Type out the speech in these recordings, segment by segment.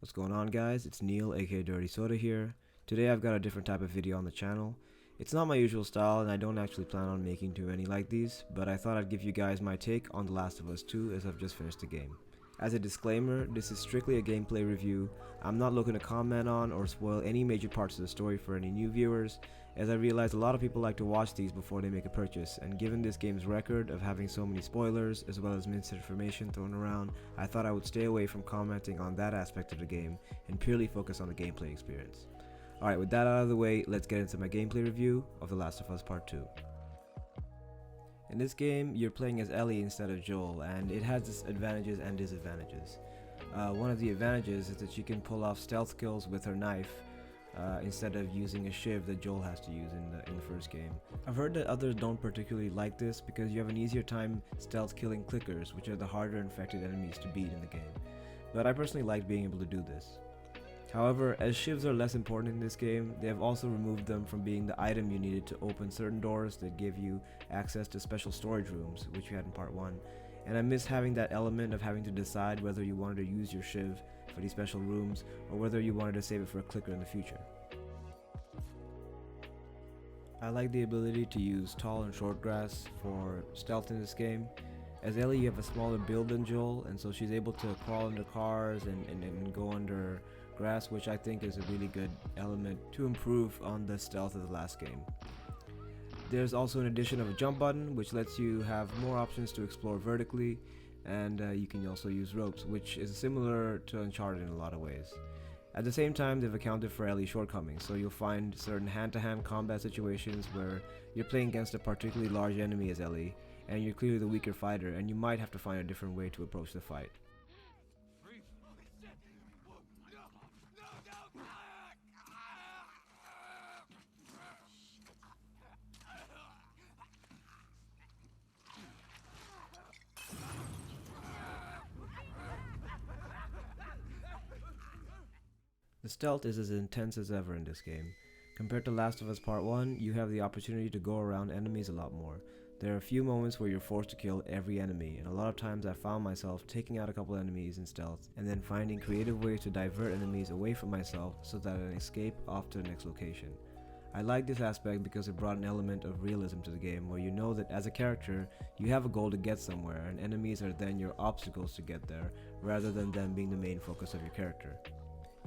What's going on, guys? It's Neil, aka Dirty Soda here. Today I've got a different type of video on the channel. It's not my usual style and I don't actually plan on making too many like these, but I thought I'd give you guys my take on The Last of Us 2 as I've just finished the game. As a disclaimer, this is strictly a gameplay review. I'm not looking to comment on or spoil any major parts of the story for any new viewers, as I realize a lot of people like to watch these before they make a purchase, and given this game's record of having so many spoilers as well as misinformation thrown around, I thought I would stay away from commenting on that aspect of the game and purely focus on the gameplay experience. Alright, with that out of the way, let's get into my gameplay review of The Last of Us Part 2. In this game, you're playing as Ellie instead of Joel, and it has its advantages and disadvantages. One of the advantages is that she can pull off stealth kills with her knife instead of using a shiv that Joel has to use in the first game. I've heard that others don't particularly like this because you have an easier time stealth killing clickers, which are the harder infected enemies to beat in the game. But I personally like being able to do this. However, as shivs are less important in this game, they have also removed them from being the item you needed to open certain doors that give you access to special storage rooms, which you had in part 1, and I miss having that element of having to decide whether you wanted to use your shiv for these special rooms or whether you wanted to save it for a clicker in the future. I like the ability to use tall and short grass for stealth in this game. As Ellie, you have a smaller build than Joel, and so she's able to crawl under cars and go under grass, which I think is a really good element to improve on the stealth of the last game. There's also an addition of a jump button, which lets you have more options to explore vertically, and you can also use ropes, which is similar to Uncharted in a lot of ways. At the same time, they've accounted for Ellie's shortcomings, so you'll find certain hand-to-hand combat situations where you're playing against a particularly large enemy as Ellie, and you're clearly the weaker fighter, and you might have to find a different way to approach the fight. The stealth is as intense as ever in this game. Compared to Last of Us Part 1, you have the opportunity to go around enemies a lot more. There are a few moments where you're forced to kill every enemy, and a lot of times I found myself taking out a couple enemies in stealth, and then finding creative ways to divert enemies away from myself so that I can escape off to the next location. I like this aspect because it brought an element of realism to the game, where you know that as a character, you have a goal to get somewhere, and enemies are then your obstacles to get there, rather than them being the main focus of your character.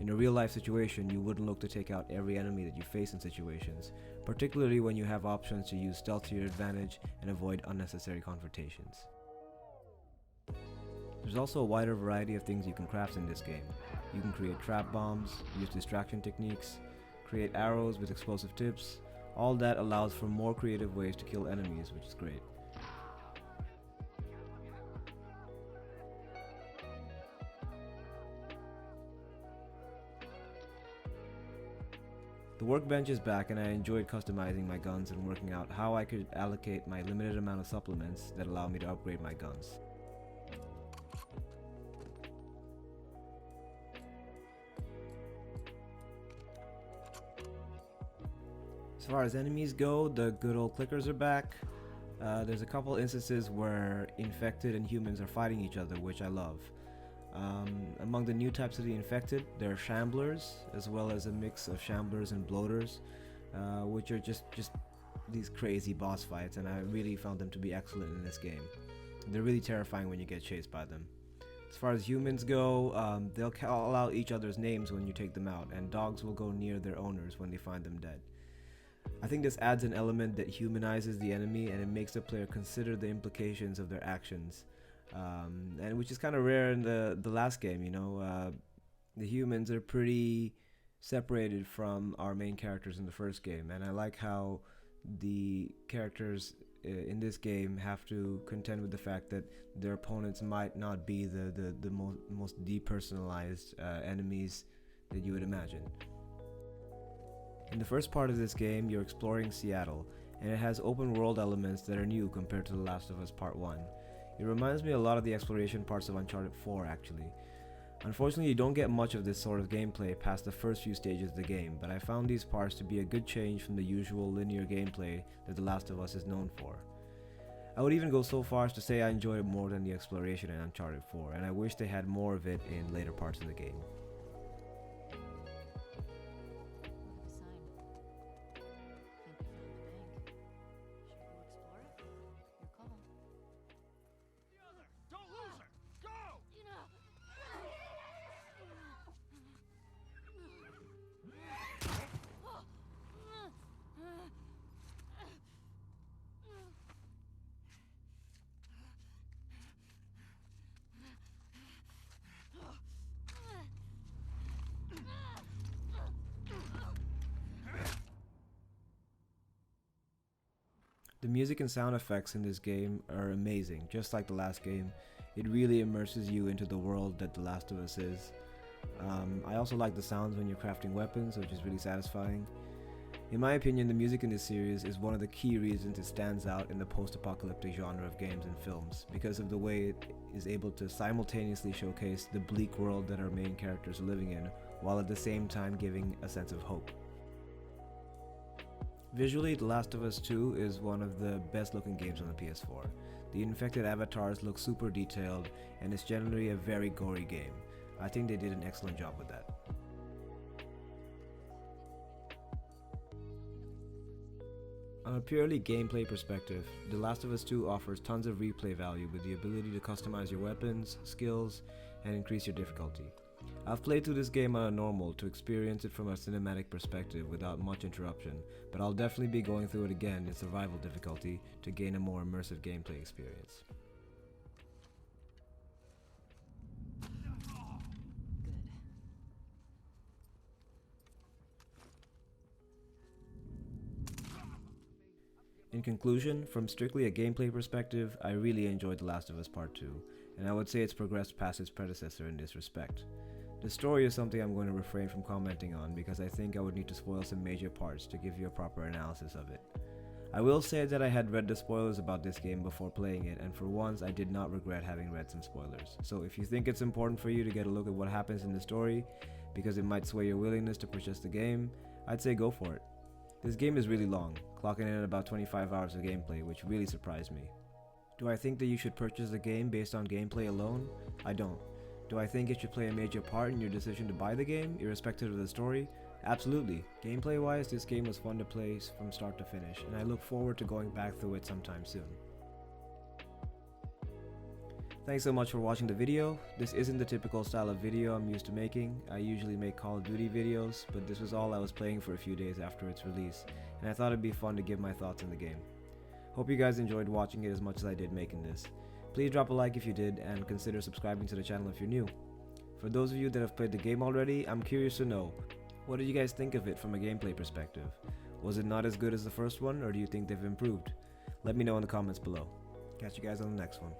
In a real life situation, you wouldn't look to take out every enemy that you face in situations, particularly when you have options to use stealth to your advantage and avoid unnecessary confrontations. There's also a wider variety of things you can craft in this game. You can create trap bombs, use distraction techniques, create arrows with explosive tips. All that allows for more creative ways to kill enemies, which is great. The workbench is back, and I enjoyed customizing my guns and working out how I could allocate my limited amount of supplements that allow me to upgrade my guns. As far as enemies go, the good old clickers are back. There's a couple instances where infected and humans are fighting each other, which I love. Among the new types of the infected, there are shamblers, as well as a mix of shamblers and bloaters, which are just these crazy boss fights, and I really found them to be excellent in this game. They're really terrifying when you get chased by them. As far as humans go, they'll call out each other's names when you take them out, and dogs will go near their owners when they find them dead. I think this adds an element that humanizes the enemy, and it makes the player consider the implications of their actions. And which is kind of rare in the last game, you know. The humans are pretty separated from our main characters in the first game, and I like how the characters in this game have to contend with the fact that their opponents might not be the most depersonalized enemies that you would imagine. In the first part of this game, you're exploring Seattle, and it has open world elements that are new compared to The Last of Us Part 1. It reminds me a lot of the exploration parts of Uncharted 4 actually. Unfortunately, you don't get much of this sort of gameplay past the first few stages of the game, but I found these parts to be a good change from the usual linear gameplay that The Last of Us is known for. I would even go so far as to say I enjoyed it more than the exploration in Uncharted 4, and I wish they had more of it in later parts of the game. The music and sound effects in this game are amazing, just like the last game. It really immerses you into the world that The Last of Us is. I also like the sounds when you're crafting weapons, which is really satisfying. In my opinion, the music in this series is one of the key reasons it stands out in the post-apocalyptic genre of games and films, because of the way it is able to simultaneously showcase the bleak world that our main characters are living in, while at the same time giving a sense of hope. Visually, The Last of Us 2 is one of the best looking games on the PS4. The infected avatars look super detailed, and it's generally a very gory game. I think they did an excellent job with that. On a purely gameplay perspective, The Last of Us 2 offers tons of replay value with the ability to customize your weapons, skills, and increase your difficulty. I've played through this game on a normal to experience it from a cinematic perspective without much interruption, but I'll definitely be going through it again in survival difficulty to gain a more immersive gameplay experience. In conclusion, from strictly a gameplay perspective, I really enjoyed The Last of Us Part 2, and I would say it's progressed past its predecessor in this respect. The story is something I'm going to refrain from commenting on because I think I would need to spoil some major parts to give you a proper analysis of it. I will say that I had read the spoilers about this game before playing it, and for once I did not regret having read some spoilers. So if you think it's important for you to get a look at what happens in the story, because it might sway your willingness to purchase the game, I'd say go for it. This game is really long, clocking in at about 25 hours of gameplay, which really surprised me. Do I think that you should purchase the game based on gameplay alone? I don't. Do I think it should play a major part in your decision to buy the game, irrespective of the story? Absolutely. Gameplay wise, this game was fun to play from start to finish, and I look forward to going back through it sometime soon. Thanks so much for watching the video. This isn't the typical style of video I'm used to making. I usually make Call of Duty videos, but this was all I was playing for a few days after its release, and I thought it'd be fun to give my thoughts on the game. Hope you guys enjoyed watching it as much as I did making this. Please drop a like if you did, and consider subscribing to the channel if you're new. For those of you that have played the game already, I'm curious to know, what did you guys think of it from a gameplay perspective? Was it not as good as the first one, or do you think they've improved? Let me know in the comments below. Catch you guys on the next one.